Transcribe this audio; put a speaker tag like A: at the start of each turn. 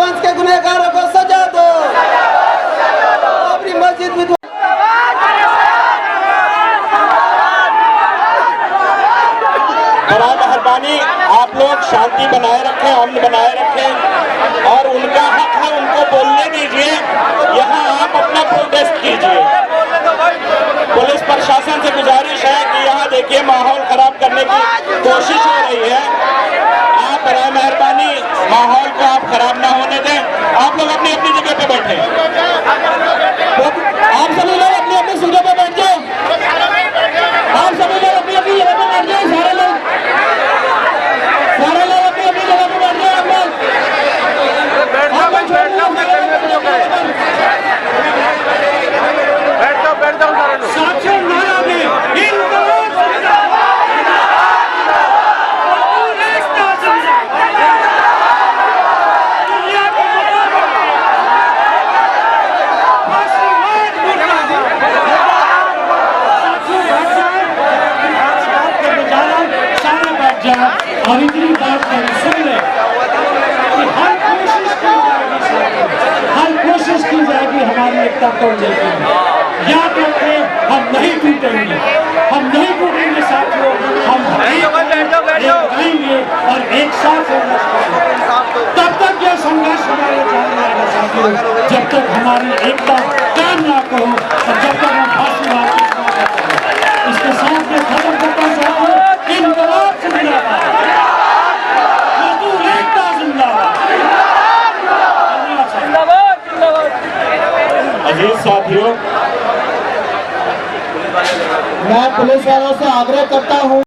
A: विध्वंस के गुनहगारों को सजा दो। बाबरी मस्जिद विध्वंस
B: बड़ा मेहरबानी, आप लोग शांति बनाए रखें, अमन बनाए रखें और उनका हक है, उनको बोलने दीजिए। यहाँ आप अपना प्रोटेस्ट कीजिए। पुलिस प्रशासन से गुजारिश है कि यहाँ देखिए माहौल खराब करने की कोशिश हो रही है। आप बड़ा मेहरबानी माहौल को आप खराब ना होने दें। आप लोग अपनी अपनी जगह पे बैठे, आप सभी लोग अपनी अपनी जगह पे बैठ जाओ। आप सभी लोग अपनी अपनी जगह पे बैठ जाओ। सारे लोग अपनी अपनी जगह पे बैठ जाओ। बैठ जाओ सारे लोग। साथियों, नारा दें, और इतनी बात सुन ले कि हर कोशिश की जाएगी हमारी एकता तोड़ने की। याद रखें, हम नहीं टूटेंगे, हम नहीं टूटेंगे साथियों। हम लड़ेंगे और एक साथ संघर्ष करेंगे। तब तक यह संघर्ष हमारे जारी रहेगा साथियों, जब तक हमारी एकता काम ना करो और जब तक हम फांसी वापस ना करें। इसके साथ में खत्म करता साथियों, इनकलाब जिंदाबाद, मजदूर एकता जिंदाबाद। अजीज साथियों, मैं पुलिस वालों से आग्रह करता हूं